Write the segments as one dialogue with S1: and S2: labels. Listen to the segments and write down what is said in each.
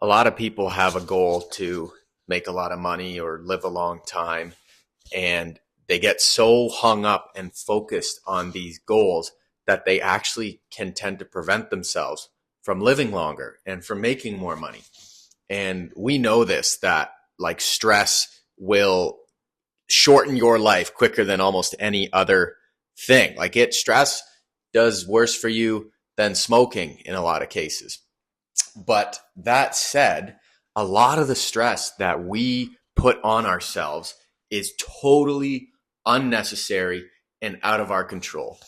S1: A lot of people have a goal to make a lot of money or live a long time, and they get so hung up and focused on these goals that they actually can tend to prevent themselves from living longer and from making more money. And we know this, that like stress will shorten your life quicker than almost any other thing. Stress does worse for you than smoking in a lot of cases. But that said, a lot of the stress that we put on ourselves is totally unnecessary and out of our control.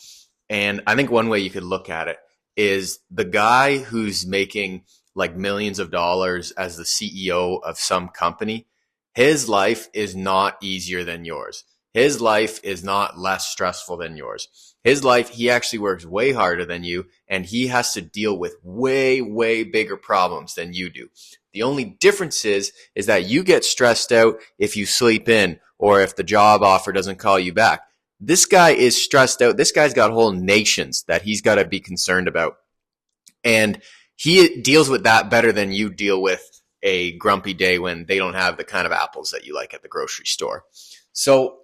S1: And I think one way you could look at it is the guy who's making like millions of dollars as the CEO of some company. His life is not easier than yours. His life is not less stressful than yours. His life, he actually works way harder than you, and he has to deal with way, way bigger problems than you do. The only difference is that you get stressed out if you sleep in or if the job offer doesn't call you back. This guy is stressed out. This guy's got whole nations that he's got to be concerned about. And he deals with that better than you deal with a grumpy day when they don't have the kind of apples that you like at the grocery store. So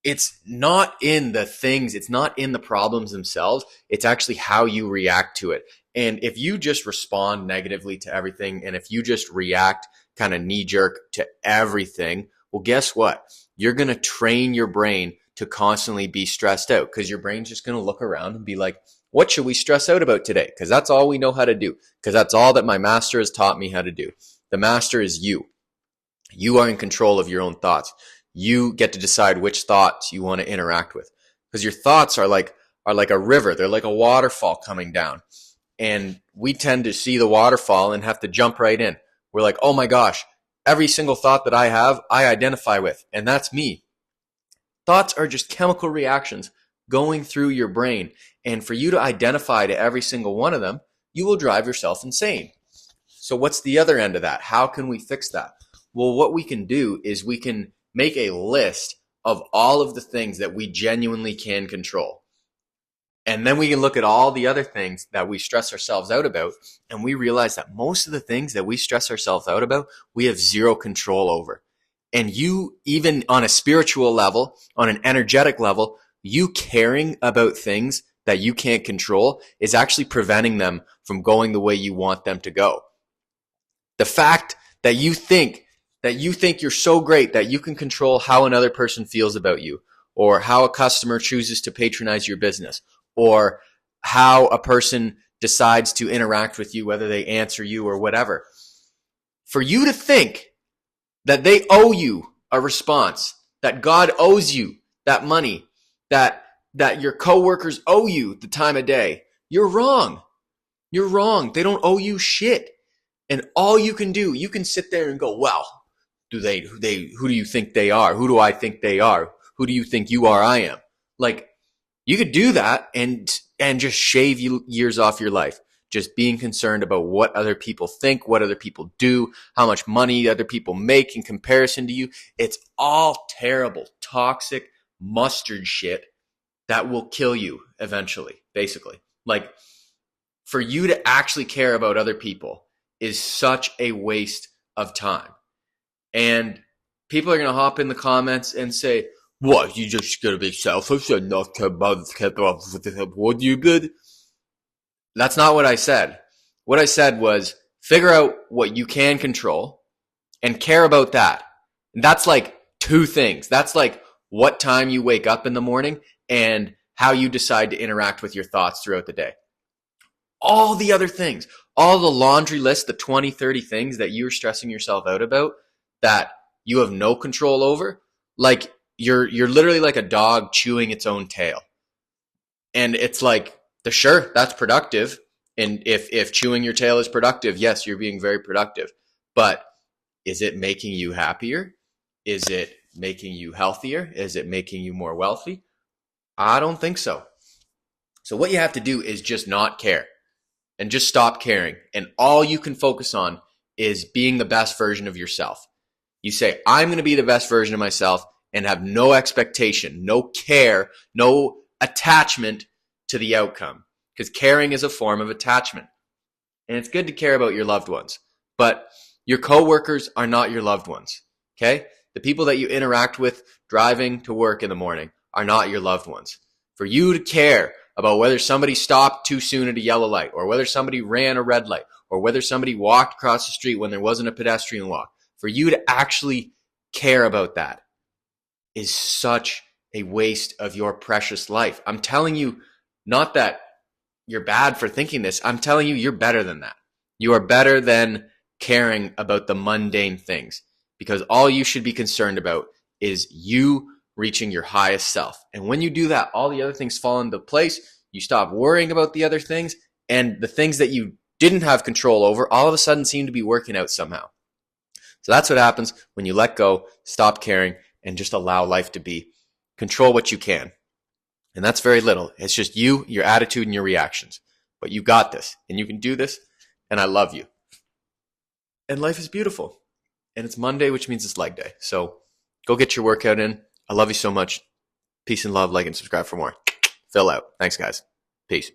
S1: it's not in the things, it's not in the problems themselves. It's actually how you react to it. And if you just respond negatively to everything, and if you just react kind of knee jerk to everything, well, guess what? You're going to train your brain to constantly be stressed out, because your brain's just going to look around and be like, what should we stress out about today? Because that's all we know how to do. Because that's all that my master has taught me how to do. The master is you. You are in control of your own thoughts. You get to decide which thoughts you want to interact with, because your thoughts are like a river. They're like a waterfall coming down, and we tend to see the waterfall and have to jump right in. We're like, oh my gosh, every single thought that I have, I identify with, and that's me. Thoughts are just chemical reactions going through your brain, and for you to identify to every single one of them, you will drive yourself insane. So what's the other end of that? How can we fix that? Well, what we can do is we can make a list of all of the things that we genuinely can control. And then we can look at all the other things that we stress ourselves out about, and we realize that most of the things that we stress ourselves out about, we have zero control over. And you, even on a spiritual level, on an energetic level, you caring about things that you can't control is actually preventing them from going the way you want them to go. The fact that you think you're so great that you can control how another person feels about you, or how a customer chooses to patronize your business, or how a person decides to interact with you, whether they answer you or whatever. For you to think that they owe you a response, that God owes you that money, that your coworkers owe you the time of day, you're wrong. You're wrong. They don't owe you shit. And all you can do, you can sit there and go, well, who do you think they are? Who do I think they are? Who do you think you are? I am. Like, you could do that and just shave years off your life. Just being concerned about what other people think, what other people do, how much money other people make in comparison to you. It's all terrible, toxic mustard shit that will kill you eventually, basically. Like, for you to actually care about other people is such a waste of time. And people are going to hop in the comments and say, what, you just going to be selfish and not care about what you did? That's not what I said. What I said was, figure out what you can control and care about that. And that's like two things. That's like what time you wake up in the morning and how you decide to interact with your thoughts throughout the day. All the other things, all the laundry list, the 20, 30 things that you're stressing yourself out about that you have no control over, like you're literally like a dog chewing its own tail. And it's like, sure, that's productive. And if chewing your tail is productive, yes, you're being very productive. But is it making you happier? Is it making you healthier? Is it making you more wealthy? I don't think so. So what you have to do is just not care and just stop caring. And all you can focus on is being the best version of yourself. You say, I'm going to be the best version of myself and have no expectation, no care, no attachment to the outcome. Because caring is a form of attachment. And it's good to care about your loved ones. but your coworkers are not your loved ones. Okay? The people that you interact with driving to work in the morning are not your loved ones. For you to care about whether somebody stopped too soon at a yellow light, or whether somebody ran a red light, or whether somebody walked across the street when there wasn't a pedestrian walk, for you to actually care about that is such a waste of your precious life. I'm telling you, not that you're bad for thinking this. I'm telling you, you're better than that. You are better than caring about the mundane things, because all you should be concerned about is you reaching your highest self. And when you do that, all the other things fall into place. You stop worrying about the other things, and the things that you didn't have control over all of a sudden seem to be working out somehow. So that's what happens when you let go, stop caring, and just allow life to be. Control what you can. And that's very little. It's just you, your attitude, and your reactions. But you got this, and you can do this, and I love you. And life is beautiful. And it's Monday, which means it's leg day. So go get your workout in. I love you so much. Peace and love. Like and subscribe for more. Fill out. Thanks, guys. Peace.